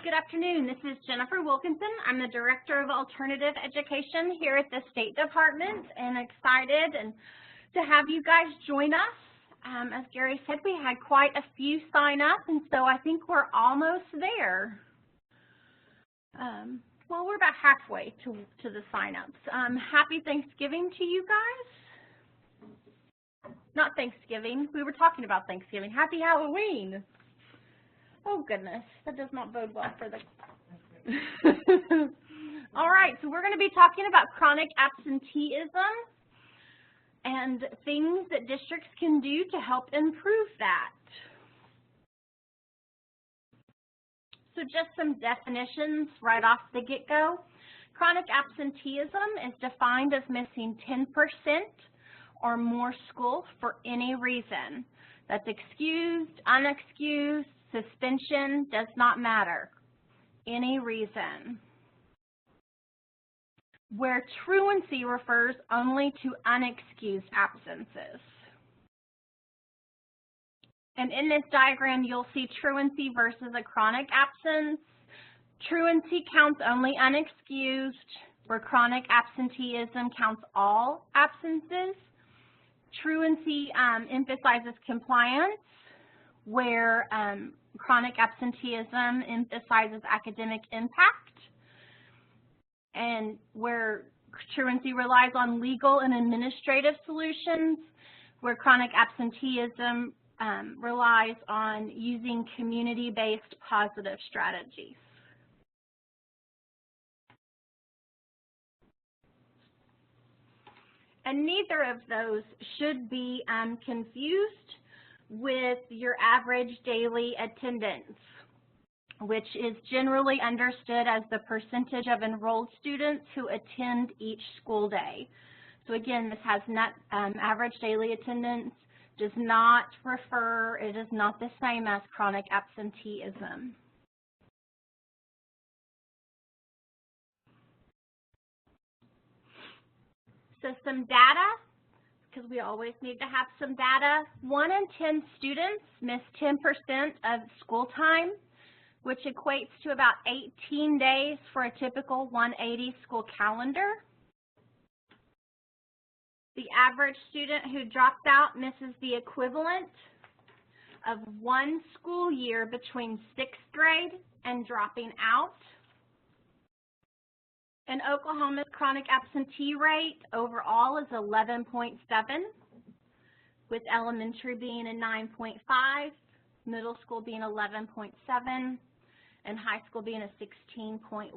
Good afternoon. This is Jennifer Wilkinson. I'm the Director of Alternative Education here at the State Department, and excited to have you guys join us. As Gary said, we had quite a few sign up, and so I think we're almost there. Well, we're about halfway to the sign-ups. Happy Thanksgiving to you guys. Not Thanksgiving. We were talking about Thanksgiving. Happy Halloween. Oh, goodness. That does not bode well for the... All right, so we're going to be talking about chronic absenteeism and things that districts can do to help improve that. So just some definitions right off the get-go. Chronic absenteeism is defined as missing 10% or more school for any reason. That's excused, unexcused, suspension, does not matter. Any reason. Where truancy refers only to unexcused absences. And in this diagram, you'll see truancy versus a chronic absence. Truancy counts only unexcused, where chronic absenteeism counts all absences. Truancy emphasizes compliance, where chronic absenteeism emphasizes academic impact, and where truancy relies on legal and administrative solutions, where chronic absenteeism relies on using community-based positive strategies. And neither of those should be confused with your average daily attendance, which is generally understood as the percentage of enrolled students who attend each school day. So again, this has not average daily attendance, does not refer, it is not the same as chronic absenteeism. So some data, because we always need to have some data. 1 in 10 students miss 10% of school time, which equates to about 18 days for a typical 180 school calendar. The average student who drops out misses the equivalent of 1 school year between 6th grade and dropping out. And Oklahoma's chronic absentee rate overall is 11.7, with elementary being a 9.5, middle school being 11.7, and high school being a 16.1.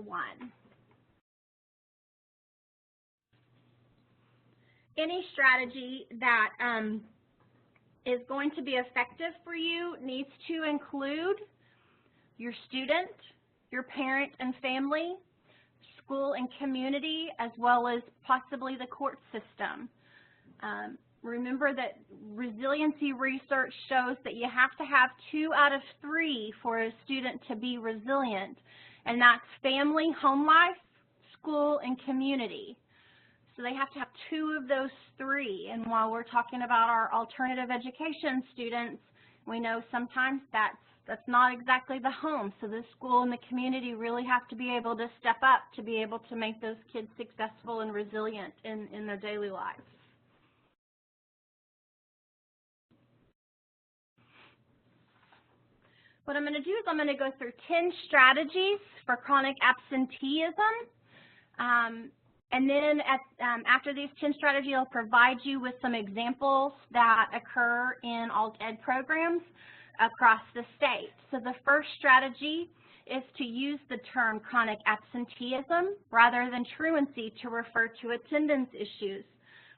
Any strategy that is going to be effective for you needs to include your student, your parent and family, school and community, as well as possibly the court system. Remember that resiliency research shows that you have to have 2 out of 3 for a student to be resilient, and that's family, home life, school, and community. So they have to have 2 of those 3, and while we're talking about our alternative education students, we know sometimes that's not exactly the home, so the school and the community really have to be able to step up to be able to make those kids successful and resilient in their daily lives. What I'm going to do is I'm going to go through 10 strategies for chronic absenteeism, and then after these 10 strategies, I'll provide you with some examples that occur in alt ed programs across the state. So the first strategy is to use the term chronic absenteeism rather than truancy to refer to attendance issues.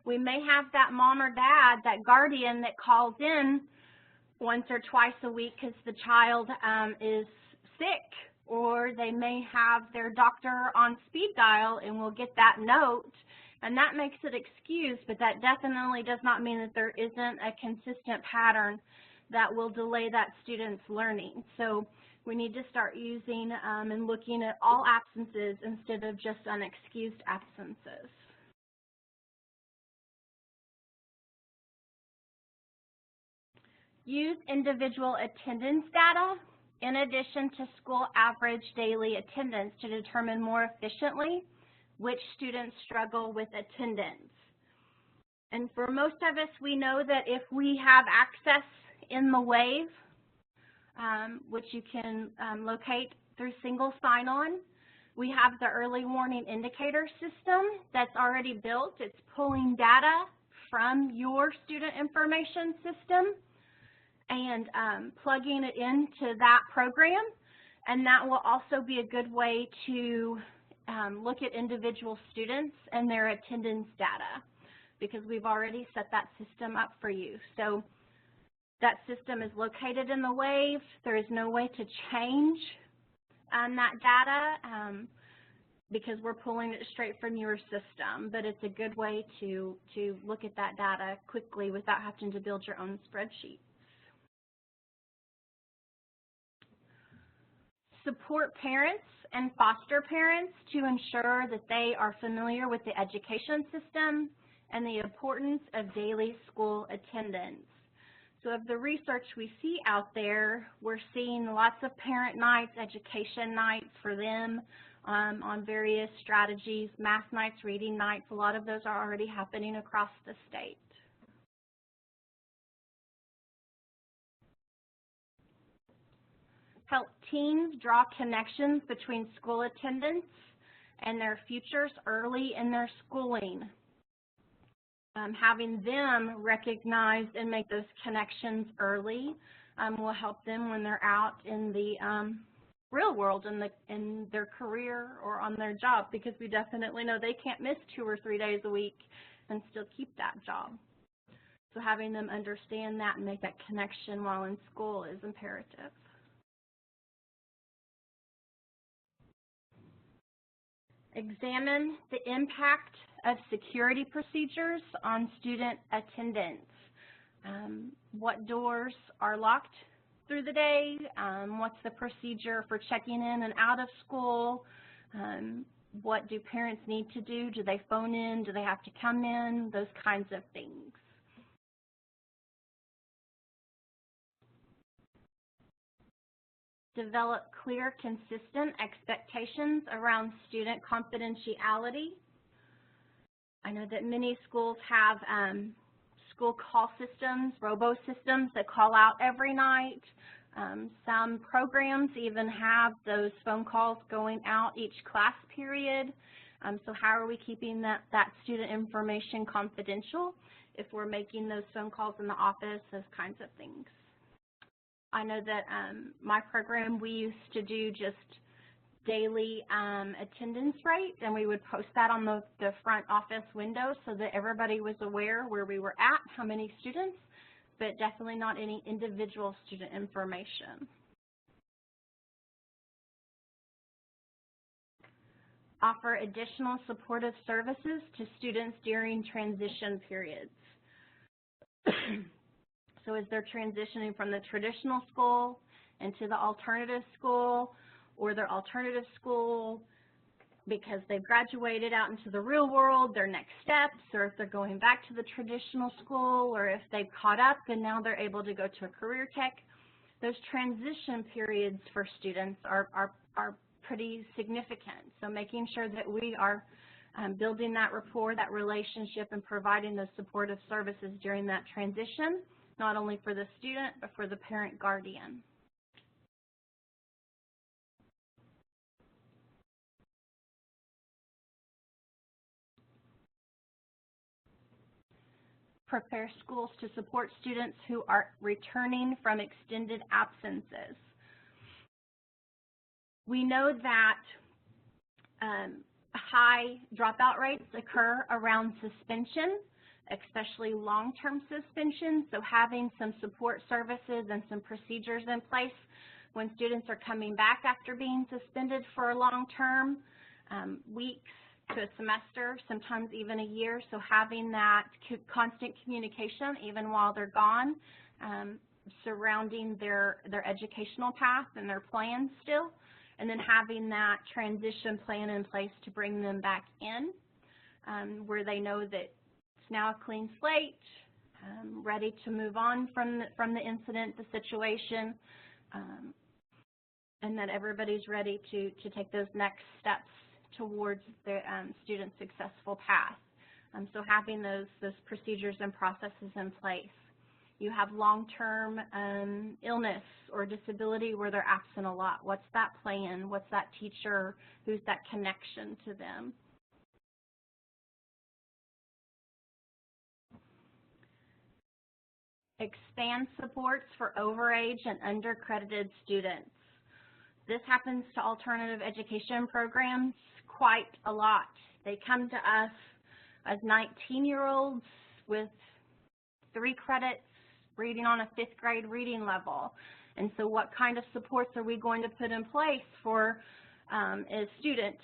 We may have that mom or dad, that guardian that calls in once or twice a week because the child is sick, or they may have their doctor on speed dial and we'll get that note, and that makes it excused, but that definitely does not mean that there isn't a consistent pattern that will delay that student's learning. So we need to start using and looking at all absences instead of just unexcused absences. Use individual attendance data in addition to school average daily attendance to determine more efficiently which students struggle with attendance. And for most of us, we know that if we have access in the WAVE, which you can locate through single sign-on, we have the early warning indicator system that's already built. It's pulling data from your student information system and plugging it into that program. And that will also be a good way to look at individual students and their attendance data, because we've already set that system up for you. So that system is located in the WAVE. There is no way to change that data because we're pulling it straight from your system, but it's a good way to look at that data quickly without having to build your own spreadsheet. Support parents and foster parents to ensure that they are familiar with the education system and the importance of daily school attendance. So of the research we see out there, we're seeing lots of parent nights, education nights for them on various strategies, math nights, reading nights. A lot of those are already happening across the state. Help teens draw connections between school attendance and their futures early in their schooling. Having them recognize and make those connections early will help them when they're out in the real world, in their career or on their job, because we definitely know they can't miss 2 or 3 days a week and still keep that job. So having them understand that and make that connection while in school is imperative. Examine the impact of security procedures on student attendance. What doors are locked through the day? What's the procedure for checking in and out of school? What do parents need to do? Do they phone in? Do they have to come in? Those kinds of things. Develop clear, consistent expectations around student confidentiality. I know that many schools have school call systems, robo-systems that call out every night. Some programs even have those phone calls going out each class period. So how are we keeping that student information confidential if we're making those phone calls in the office, those kinds of things. I know that my program, we used to do just daily attendance rate, and we would post that on the front office window so that everybody was aware where we were at, how many students, but definitely not any individual student information. Offer additional supportive services to students during transition periods. So as they're transitioning from the traditional school into the alternative school, or their alternative school because they've graduated out into the real world, their next steps, or if they're going back to the traditional school, or if they've caught up and now they're able to go to a career tech. Those transition periods for students are pretty significant. So making sure that we are building that rapport, that relationship, and providing those supportive services during that transition, not only for the student, but for the parent guardian. Prepare schools to support students who are returning from extended absences. We know that high dropout rates occur around suspension, especially long-term suspension, so having some support services and some procedures in place when students are coming back after being suspended for a long term, weeks to a semester, sometimes even a year, so having that constant communication even while they're gone, surrounding their educational path and their plans still, and then having that transition plan in place to bring them back in, where they know that it's now a clean slate, ready to move on from the incident, the situation, and that everybody's ready to take those next steps towards their student's successful path. So having those procedures and processes in place. You have long-term illness or disability where they're absent a lot. What's that plan? What's that teacher? Who's that connection to them? Expand supports for overage and undercredited students. This happens to alternative education programs quite a lot. They come to us as 19-year-olds with 3 credits reading on a 5th grade reading level. And so what kind of supports are we going to put in place for a student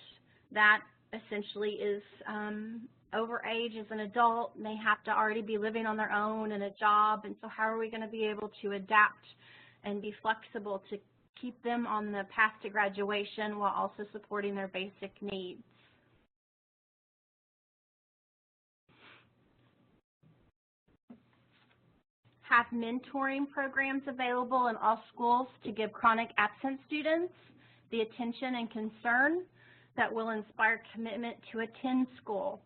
that essentially is overage as an adult, and they have to already be living on their own and a job, and so how are we going to be able to adapt and be flexible to keep them on the path to graduation while also supporting their basic needs? Have mentoring programs available in all schools to give chronic absent students the attention and concern that will inspire commitment to attend school.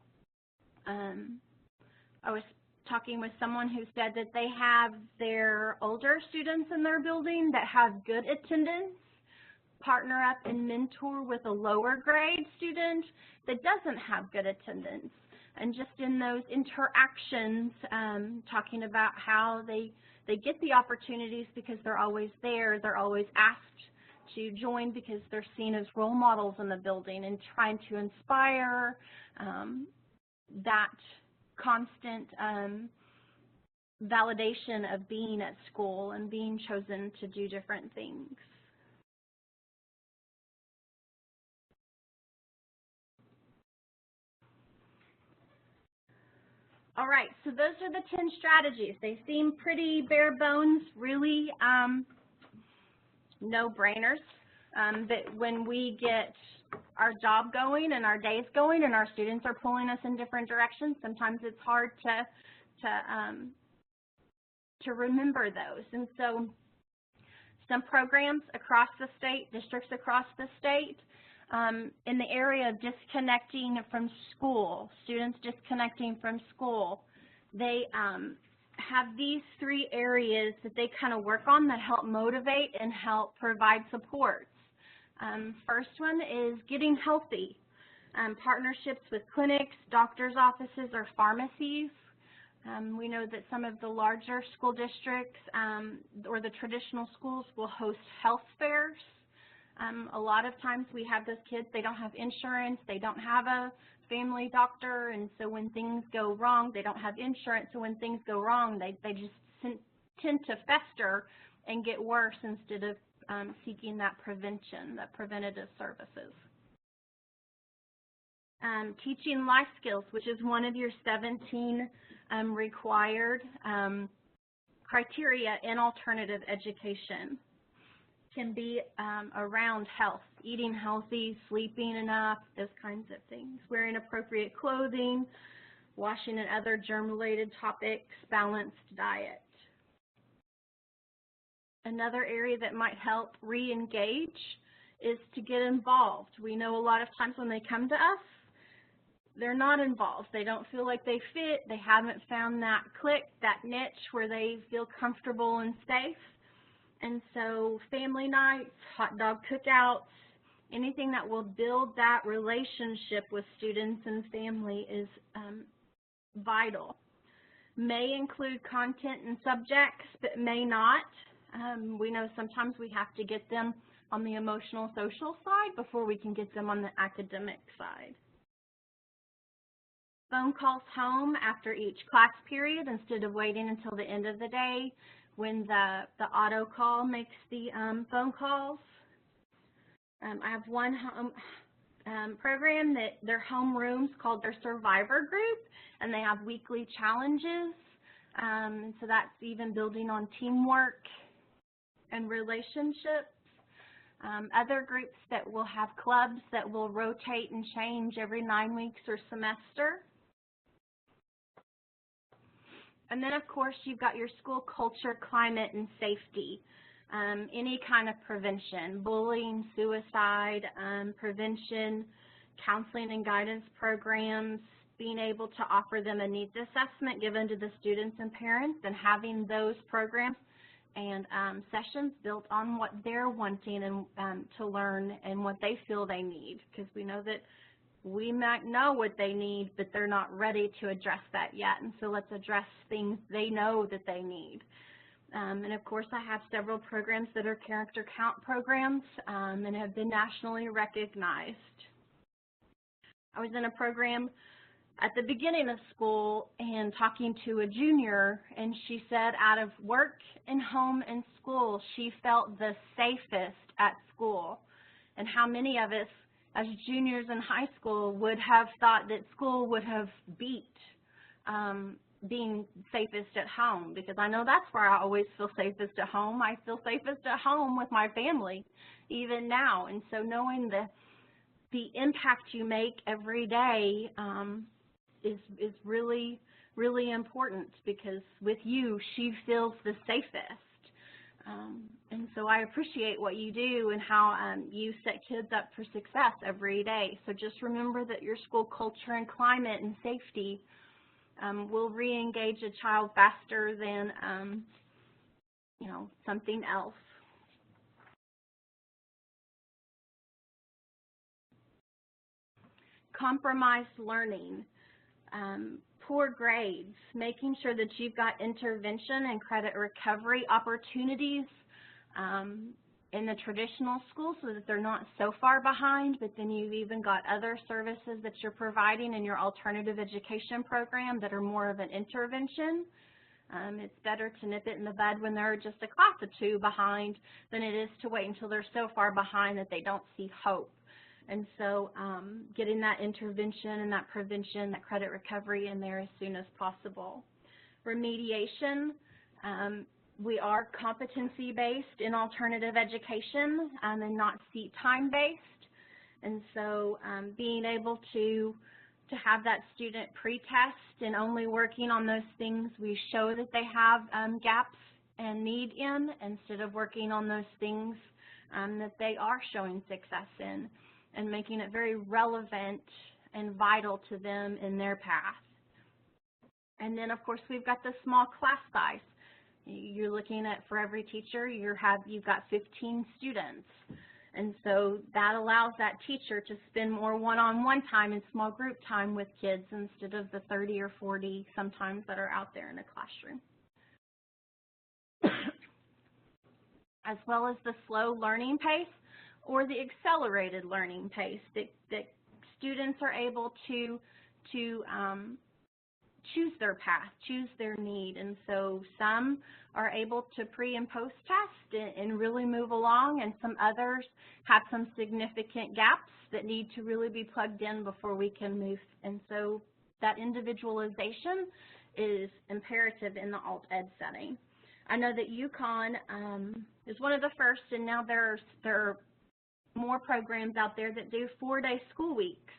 I was talking with someone who said that they have their older students in their building that have good attendance, partner up and mentor with a lower grade student that doesn't have good attendance. And just in those interactions, talking about how they get the opportunities because they're always there, they're always asked to join because they're seen as role models in the building, and trying to inspire that constant validation of being at school and being chosen to do different things. All right, so those are the 10 strategies. They seem pretty bare bones, really no-brainers. That when we get our job going and our days going and our students are pulling us in different directions, sometimes it's hard to remember those. And so some programs across the state, districts across the state, in the area of disconnecting from school, students disconnecting from school, they have these 3 areas that they kind of work on that help motivate and help provide supports. First one is getting healthy. Partnerships with clinics, doctor's offices, or pharmacies. We know that some of the larger school districts or the traditional schools will host health fairs. A lot of times we have those kids, they don't have insurance, they don't have a family doctor, and so when things go wrong, they don't have insurance, so when things go wrong, they just tend to fester and get worse instead of seeking that prevention, that preventative services. Teaching life skills, which is one of your 17 required criteria in alternative education, can be around health, eating healthy, sleeping enough, those kinds of things, wearing appropriate clothing, washing and other germ-related topics, balanced diet. Another area that might help re-engage is to get involved. We know a lot of times when they come to us, they're not involved. They don't feel like they fit. They haven't found that click, that niche where they feel comfortable and safe. And so family nights, hot dog cookouts, anything that will build that relationship with students and family is vital. May include content and subjects, but may not. We know sometimes we have to get them on the emotional social side before we can get them on the academic side. Phone calls home after each class period instead of waiting until the end of the day when the auto call makes the phone calls. I have one home program that their home rooms called their Survivor Group, and they have weekly challenges. So that's even building on teamwork and relationships. Other groups that will have clubs that will rotate and change every 9 weeks or semester. And then, of course, you've got your school culture, climate, and safety. any kind of prevention, bullying, suicide, prevention, counseling and guidance programs, being able to offer them a needs assessment given to the students and parents, and having those programs and sessions built on what they're wanting and to learn and what they feel they need, because we know that we might know what they need, but they're not ready to address that yet, and so let's address things they know that they need. And of course, I have several programs that are character count programs and have been nationally recognized. I was in a program at the beginning of school and talking to a junior, and she said out of work and home and school, she felt the safest at school. And how many of us as juniors in high school would have thought that school would have beat being safest at home, because I know that's where I always feel safest at home. I feel safest at home with my family, even now. And so knowing the impact you make every day is really, really important, because with you, she feels the safest. And so I appreciate what you do and how you set kids up for success every day. So just remember that your school culture and climate and safety will re-engage a child faster than, you know, something else. Compromised learning, poor grades, making sure that you've got intervention and credit recovery opportunities in the traditional school so that they're not so far behind, but then you've even got other services that you're providing in your alternative education program that are more of an intervention. It's better to nip it in the bud when they're just a class or two behind than it is to wait until they're so far behind that they don't see hope. And so getting that intervention and that prevention, that credit recovery in there as soon as possible. Remediation, we are competency-based in alternative education and not seat time-based. And so being able to have that student pre-test and only working on those things we show that they have gaps and need in, instead of working on those things that they are showing success in, and making it very relevant and vital to them in their path. And then, of course, we've got the small class size. You're looking at, for every teacher, you've got 15 students. And so that allows that teacher to spend more one-on-one time and small group time with kids instead of the 30 or 40 sometimes that are out there in a classroom. As well as the slow learning pace or the accelerated learning pace that students are able to choose their path, choose their need. And so some are able to pre and post test and really move along, and some others have some significant gaps that need to really be plugged in before we can move. And so that individualization is imperative in the alt ed setting. I know that UConn is one of the first, and now there are more programs out there that do 4-day school weeks.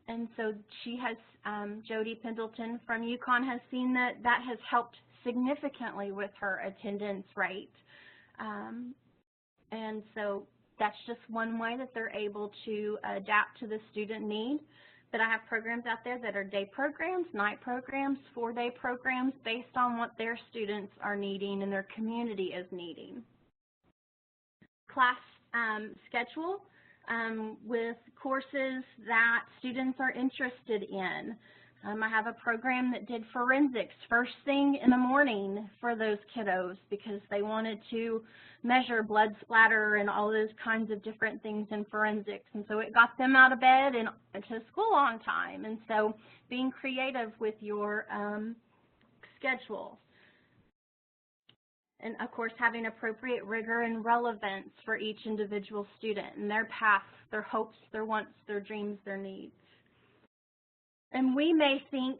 And so she has, Jody Pendleton from UConn has seen that has helped significantly with her attendance rate. And so that's just one way that they're able to adapt to the student need. But I have programs out there that are day programs, night programs, 4-day programs based on what their students are needing and their community is needing. Class schedule. With courses that students are interested in. I have a program that did forensics first thing in the morning for those kiddos because they wanted to measure blood splatter and all those kinds of different things in forensics. And so it got them out of bed and to school on time. And so being creative with your schedule. And, of course, having appropriate rigor and relevance for each individual student and their path, their hopes, their wants, their dreams, their needs. And we may think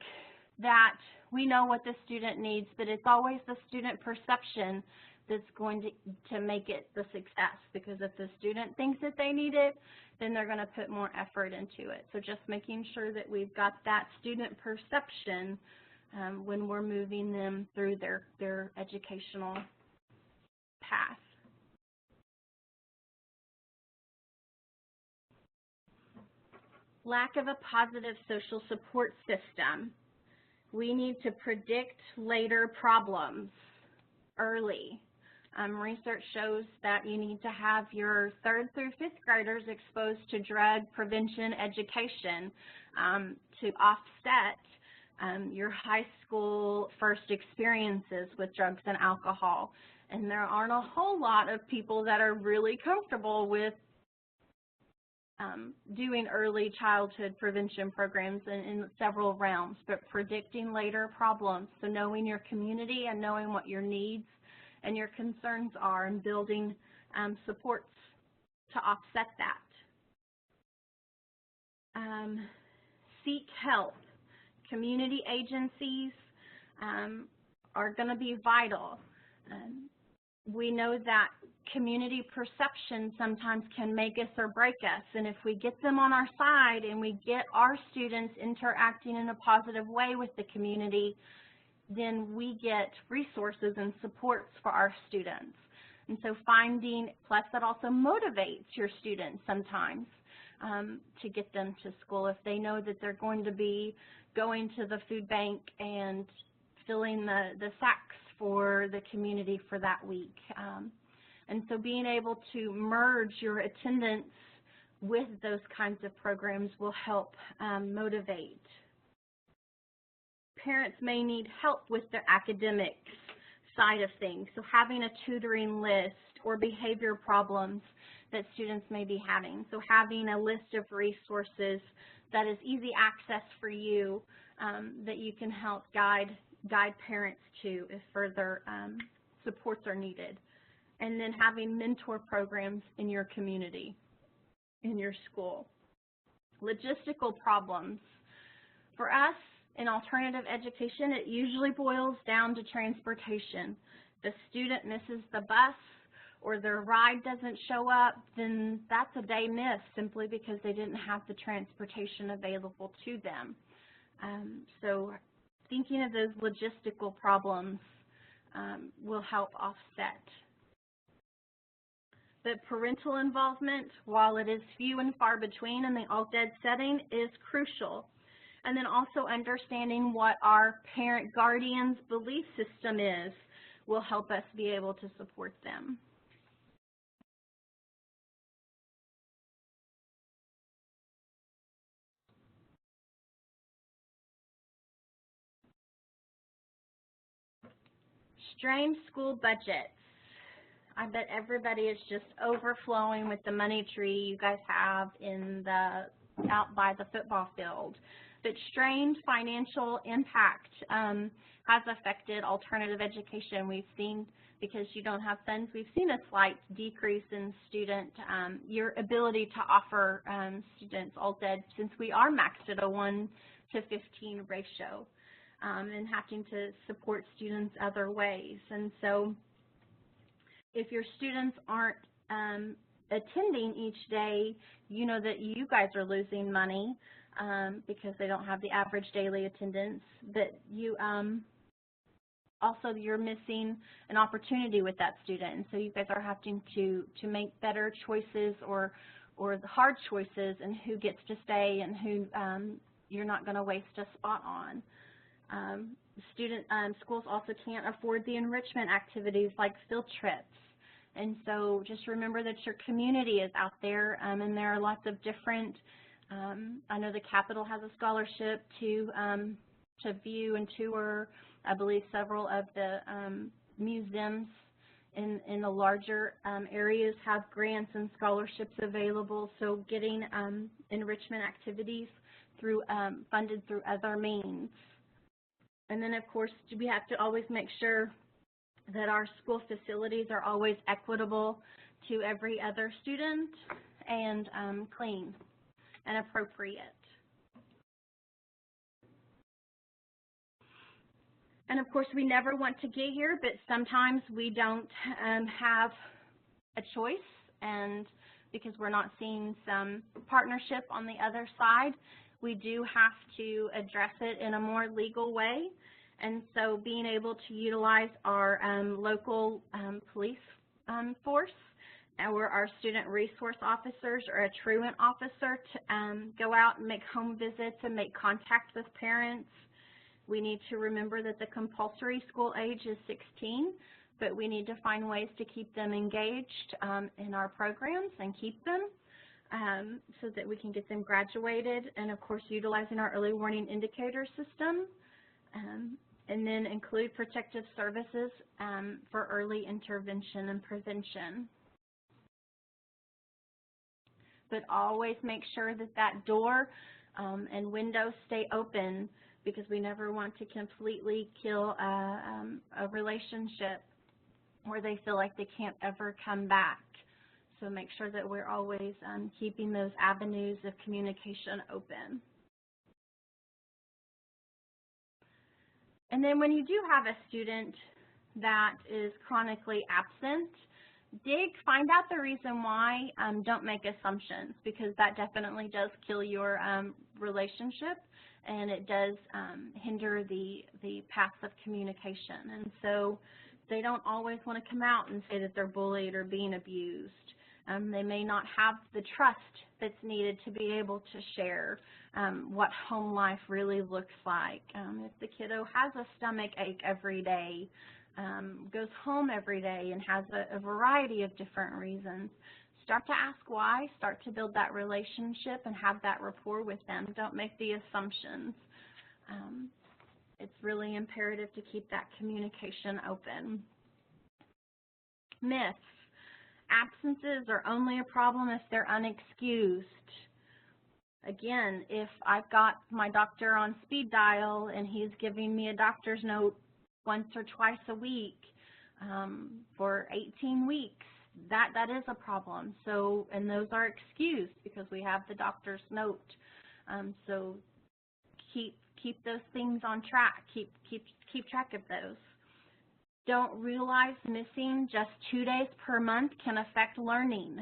that we know what the student needs, but it's always the student perception that's going to make it the success, because if the student thinks that they need it, then they're going to put more effort into it. So just making sure that we've got that student perception when we're moving them through their educational Lack of a positive social support system. We need to predict later problems early. Research shows that you need to have your 3rd through 5th graders exposed to drug prevention education to offset your high school first experiences with drugs and alcohol. And there aren't a whole lot of people that are really comfortable with doing early childhood prevention programs in several realms, but predicting later problems, so knowing your community and knowing what your needs and your concerns are and building supports to offset that. Seek help. Community agencies are going to be vital. We know that community perception sometimes can make us or break us, and if we get them on our side and we get our students interacting in a positive way with the community, then we get resources and supports for our students. And so plus that also motivates your students sometimes to get them to school if they know that they're going to be going to the food bank and filling the sacks for the community for that week. And so being able to merge your attendance with those kinds of programs will help motivate. Parents may need help with their academics side of things, so having a tutoring list or behavior problems that students may be having. So having a list of resources that is easy access for you that you can help guide parents to if further supports are needed. And then having mentor programs in your community, in your school. Logistical problems. For us, in alternative education, it usually boils down to transportation. The student misses the bus or their ride doesn't show up, then that's a day missed simply because they didn't have the transportation available to them. So thinking of those logistical problems will help offset. But parental involvement, while it is few and far between in the alt-ed setting, is crucial. And then also understanding what our parent guardian's belief system is will help us be able to support them. Strained school budgets. I bet everybody is just overflowing with the money tree you guys have out by the football field. But strained financial impact has affected alternative education. We've seen, because you don't have funds, we've seen a slight decrease in your ability to offer students alt-ed, since we are maxed at a 1:15 ratio and having to support students other ways. And so if your students aren't attending each day, you know that you guys are losing money because they don't have the average daily attendance, but you also you're missing an opportunity with that student, and so you guys are having to make better choices or the hard choices in who gets to stay and who you're not going to waste a spot on. Schools also can't afford the enrichment activities like field trips. And so just remember that your community is out there, and there are lots of different, I know the Capitol has a scholarship to view and tour, I believe, several of the museums in the larger areas have grants and scholarships available, so getting enrichment activities funded through other means. And then, of course, we have to always make sure that our school facilities are always equitable to every other student and clean and appropriate. And of course, we never want to get here, but sometimes we don't have a choice, and because we're not seeing some partnership on the other side, we do have to address it in a more legal way. And so being able to utilize our local police force or our student resource officers or a truant officer to go out and make home visits and make contact with parents. We need to remember that the compulsory school age is 16, but we need to find ways to keep them engaged in our programs and keep them so that we can get them graduated, and of course utilizing our early warning indicator system, and then include protective services for early intervention and prevention. But always make sure that that door and windows stay open, because we never want to completely kill a relationship where they feel like they can't ever come back. So make sure that we're always keeping those avenues of communication open. And then when you do have a student that is chronically absent, find out the reason why. Don't make assumptions, because that definitely does kill your relationship, and it does hinder the paths of communication. And so they don't always want to come out and say that they're bullied or being abused. They may not have the trust that's needed to be able to share what home life really looks like. If the kiddo has a stomach ache every day, goes home every day and has a variety of different reasons, start to ask why, start to build that relationship and have that rapport with them. Don't make the assumptions. It's really imperative to keep that communication open. Myths. Absences are only a problem if they're unexcused. Again, if I've got my doctor on speed dial and he's giving me a doctor's note once or twice a week for 18 weeks, that is a problem. So, and those are excused because we have the doctor's note. So keep those things on track. Keep track of those. Don't realize missing just 2 days per month can affect learning.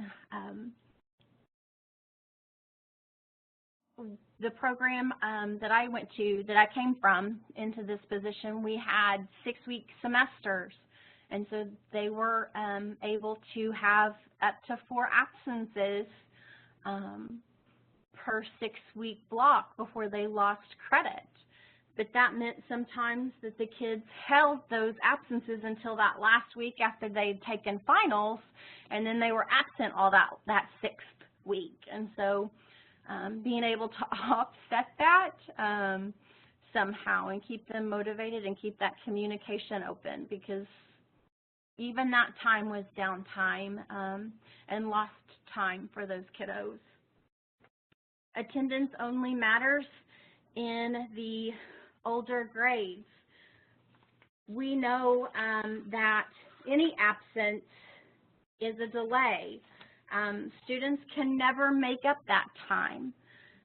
The program that I went to, that I came from into this position, we had 6-week semesters. And so they were able to have up to 4 absences per 6-week block before they lost credit. But that meant sometimes that the kids held those absences until that last week after they'd taken finals, and then they were absent all that 6th week. And so being able to offset that somehow and keep them motivated and keep that communication open, because even that time was downtime and lost time for those kiddos. Attendance only matters in the older grades. We know that any absence is a delay. Students can never make up that time.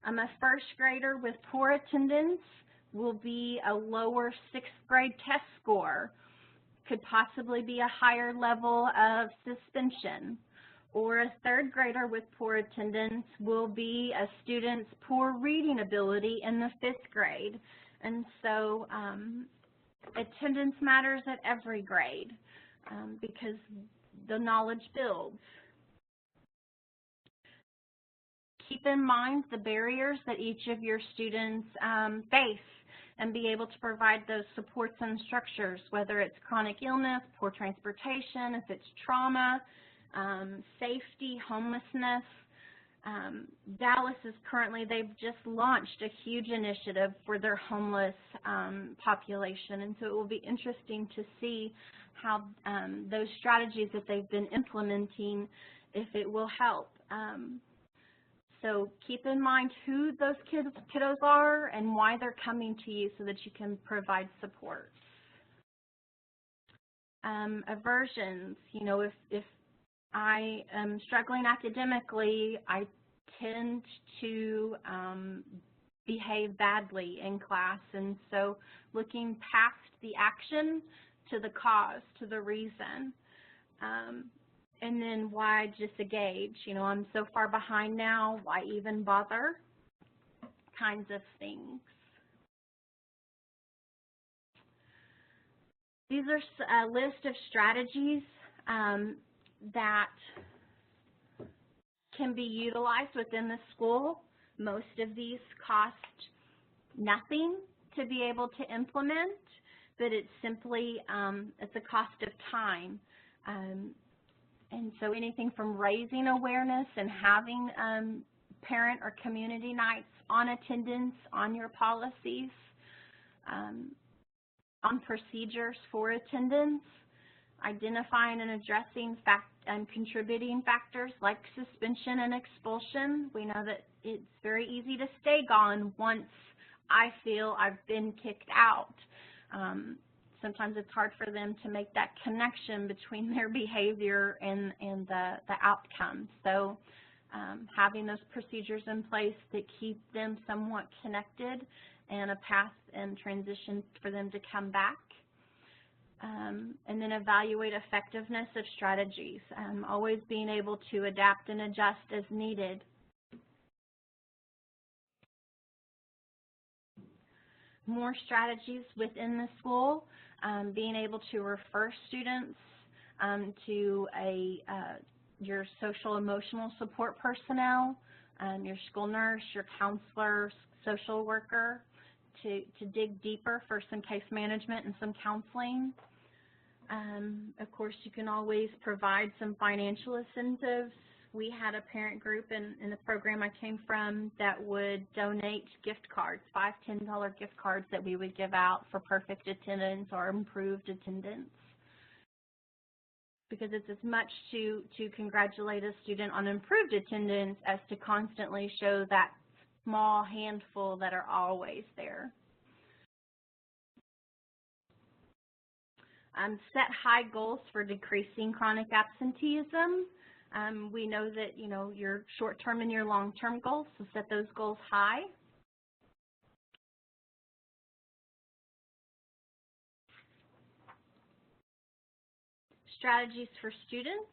A 1st grader with poor attendance will be a lower 6th grade test score, could possibly be a higher level of suspension. Or a 3rd grader with poor attendance will be a student's poor reading ability in the 5th grade. And so attendance matters at every grade because the knowledge builds. Keep in mind the barriers that each of your students face, and be able to provide those supports and structures, whether it's chronic illness, poor transportation, if it's trauma, safety, homelessness. Dallas is currently, they've just launched a huge initiative for their homeless population, and so it will be interesting to see how those strategies that they've been implementing, if it will help. So keep in mind who those kiddos are and why they're coming to you so that you can provide support. Aversions, you know, if I am struggling academically, I tend to behave badly in class, and so looking past the action to the cause, to the reason. And then why disengage? You know, I'm so far behind now, why even bother? Kinds of things. These are a list of strategies that can be utilized within the school. Most of these cost nothing to be able to implement, but it's simply, it's a cost of time. And so anything from raising awareness and having parent or community nights on attendance, on your policies, on procedures for attendance, identifying and addressing contributing factors like suspension and expulsion. We know that it's very easy to stay gone once I feel I've been kicked out. Sometimes it's hard for them to make that connection between their behavior and the outcome. So having those procedures in place that keep them somewhat connected and a path and transition for them to come back. And then evaluate effectiveness of strategies, always being able to adapt and adjust as needed. More strategies within the school, being able to refer students to your social emotional support personnel, your school nurse, your counselor, social worker, to dig deeper for some case management and some counseling. Of course, you can always provide some financial incentives. We had a parent group in the program I came from that would donate gift cards, $5, $10 gift cards that we would give out for perfect attendance or improved attendance. Because it's as much to congratulate a student on improved attendance as to constantly show that small handful that are always there. Set high goals for decreasing chronic absenteeism. We know that, your short-term and your long-term goals, so set those goals high. Strategies for students.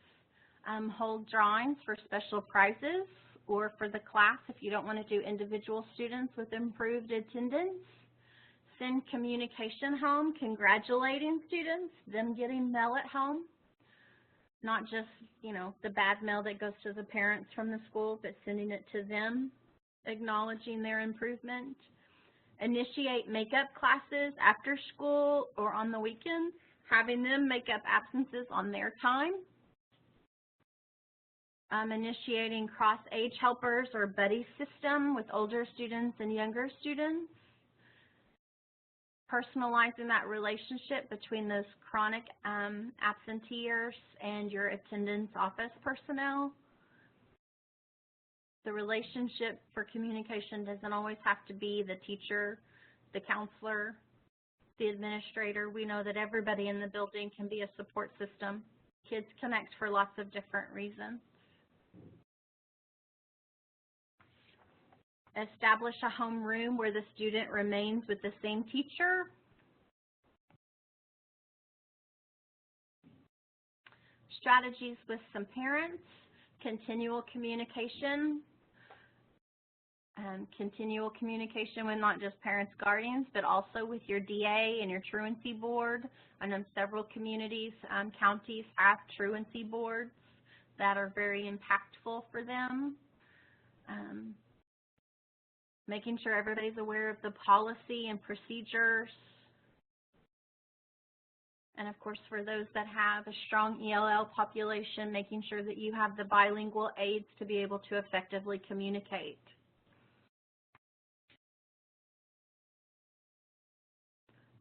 Hold drawings for special prizes or for the class if you don't want to do individual students with improved attendance. Send communication home, congratulating students, them getting mail at home. Not just, the bad mail that goes to the parents from the school, but sending it to them, acknowledging their improvement. Initiate makeup classes after school or on the weekends, having them make up absences on their time. Initiating cross-age helpers or buddy system with older students and younger students. Personalizing that relationship between those chronic absenteeers and your attendance office personnel. The relationship for communication doesn't always have to be the teacher, the counselor, the administrator. We know that everybody in the building can be a support system. Kids connect for lots of different reasons. Establish a home room where the student remains with the same teacher. Strategies with some parents, continual communication. Continual communication with not just parents, guardians, but also with your DA and your truancy board. I know several communities, counties have truancy boards that are very impactful for them. Making sure everybody's aware of the policy and procedures. And of course, for those that have a strong ELL population, making sure that you have the bilingual aids to be able to effectively communicate.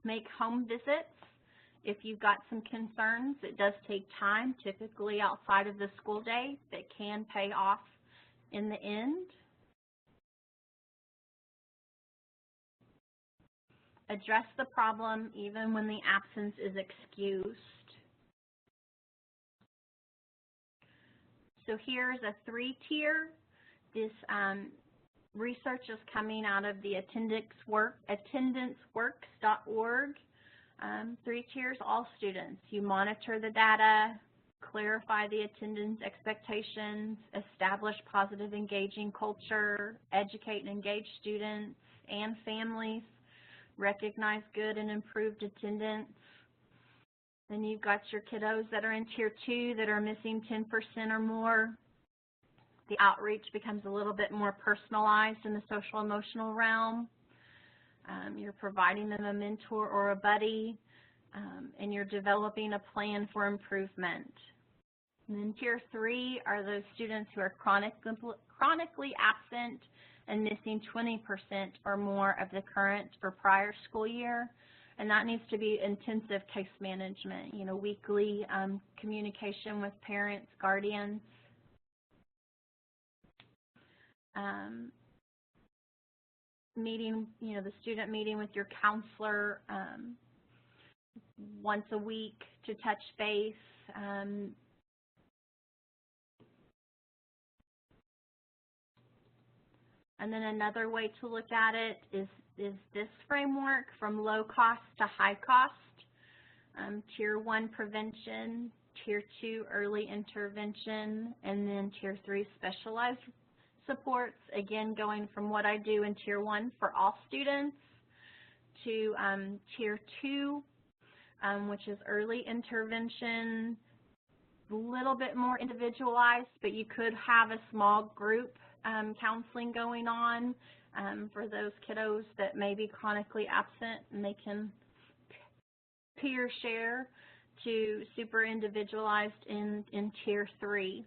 Make home visits if you've got some concerns. It does take time, typically outside of the school day, that can pay off in the end. Address the problem even when the absence is excused. So here's a 3-tier. This research is coming out of the attendanceworks.org. 3 tiers, all students. You monitor the data, clarify the attendance expectations, establish positive engaging culture, educate and engage students and families, recognize good and improved attendance. Then you've got your kiddos that are in Tier 2 that are missing 10% or more. The outreach becomes a little bit more personalized in the social emotional realm. You're providing them a mentor or a buddy, and you're developing a plan for improvement. And then Tier 3 are those students who are chronically absent and missing 20% or more of the current or prior school year. And that needs to be intensive case management, you know, weekly communication with parents, guardians. Meeting, you know, the student meeting with your counselor once a week to touch base. And then another way to look at it is this framework, from low cost to high cost. Tier 1 prevention, Tier 2 early intervention, and then Tier 3 specialized supports, again going from what I do in Tier 1 for all students to Tier 2, which is early intervention, a little bit more individualized, but you could have a small group counseling going on for those kiddos that may be chronically absent, and they can peer share, to super individualized in Tier 3.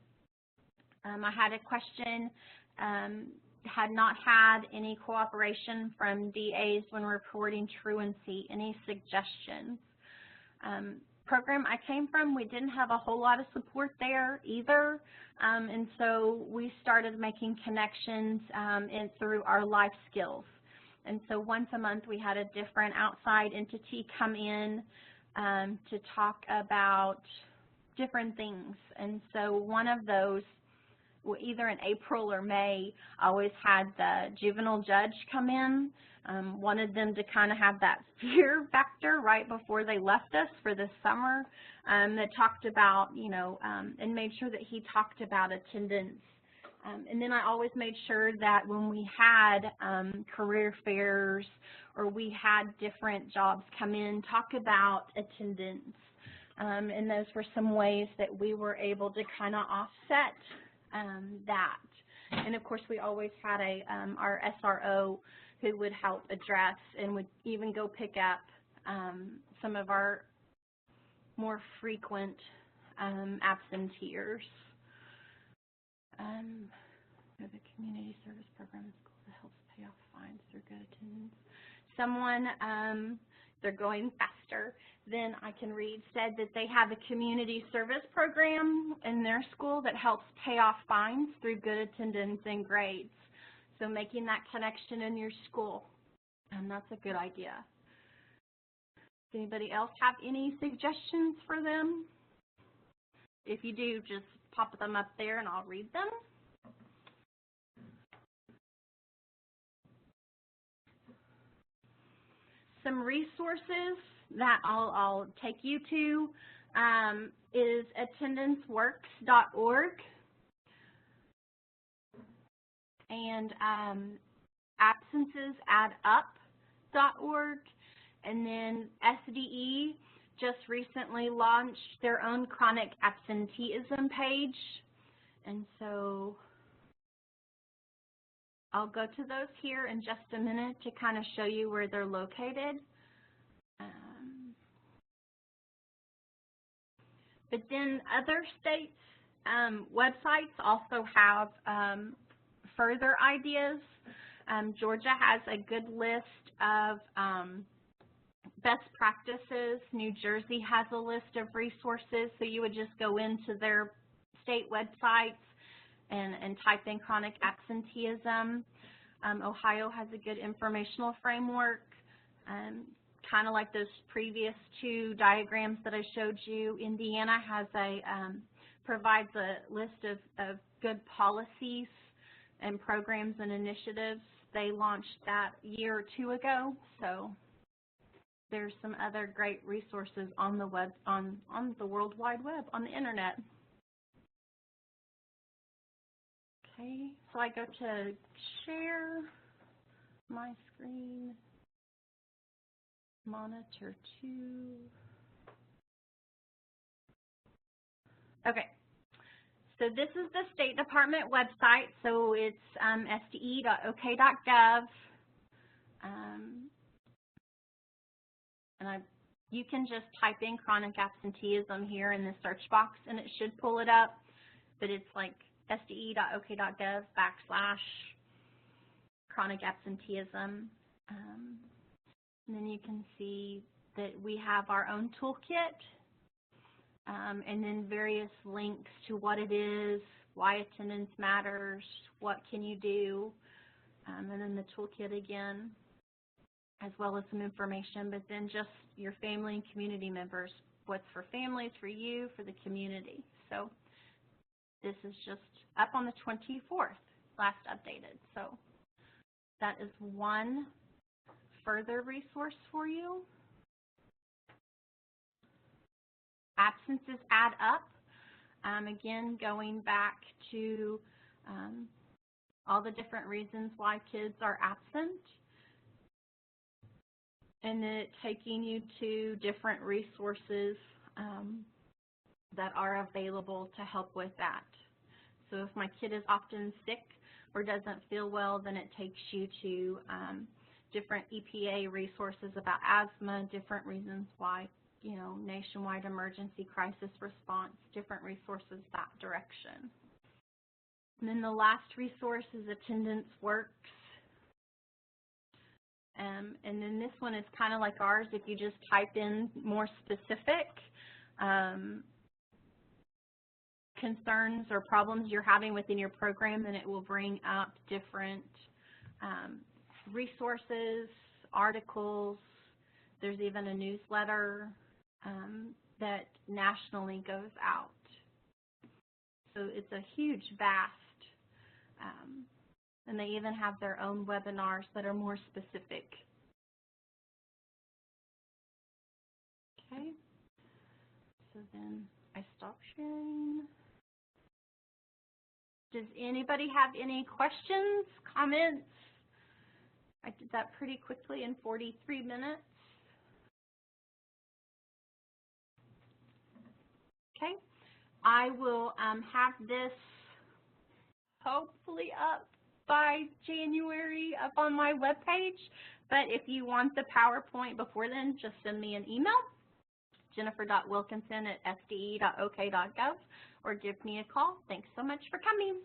I had a question, had not had any cooperation from DAs when reporting truancy. Any suggestions? Program I came from, we didn't have a whole lot of support there either, and so we started making connections through our life skills. And so once a month we had a different outside entity come in to talk about different things. And so one of those, either in April or May, I always had the juvenile judge come in. Wanted them to kind of have that fear factor right before they left us for the summer, that talked about, you know, and made sure that he talked about attendance. And then I always made sure that when we had career fairs or we had different jobs come in, talk about attendance. And those were some ways that we were able to kind of offset that. And of course we always had our SRO who would help address and would even go pick up some of our more frequent absenteers. We have a community service program in school that helps pay off fines through good attendance. Someone, they're going faster than I can read, said that they have a community service program in their school that helps pay off fines through good attendance and grades. So making that connection in your school, that's a good idea. Does anybody else have any suggestions for them? If you do, just pop them up there and I'll read them. Some resources that I'll take you to is attendanceworks.org and absencesaddUp.org, and then SDE just recently launched their own chronic absenteeism page, and so I'll go to those here in just a minute to kind of show you where they're located. But then other states' websites also have further ideas. Georgia has a good list of best practices. New Jersey has a list of resources, so you would just go into their state websites and type in chronic absenteeism. Ohio has a good informational framework, kind of like those previous two diagrams that I showed you. Indiana has provides a list of good policies and programs and initiatives. They launched that a year or two ago, so there's some other great resources on the web, on the World Wide Web, on the internet. Okay, so I go to share my screen, monitor 2. Okay, So this is the State Department website. So it's sde.ok.gov. And you can just type in chronic absenteeism here in the search box, and it should pull it up. But it's like sde.ok.gov/chronic absenteeism. And then you can see that we have our own toolkit, and then various links to what it is, why attendance matters, what can you do, and then the toolkit again, as well as some information, but then just your family and community members, what's for families, for you, for the community. So this is just up on the 24th, last updated. So that is one further resource for you. Absences add up. Again, going back to all the different reasons why kids are absent, and then it taking you to different resources that are available to help with that. So if my kid is often sick or doesn't feel well, then it takes you to different EPA resources about asthma, different reasons why, you know, nationwide emergency crisis response, different resources that direction. And then the last resource is Attendance Works. And then this one is kind of like ours. If you just type in more specific concerns or problems you're having within your program, then it will bring up different resources, articles. There's even a newsletter that nationally goes out. So it's a huge, vast, and they even have their own webinars that are more specific. Okay, so then I stop sharing. Does anybody have any questions, comments? I did that pretty quickly in 43 minutes. Okay, I will have this hopefully up by January up on my webpage, but if you want the PowerPoint before then, just send me an email, jennifer.wilkinson@sde.ok.gov, or give me a call. Thanks so much for coming.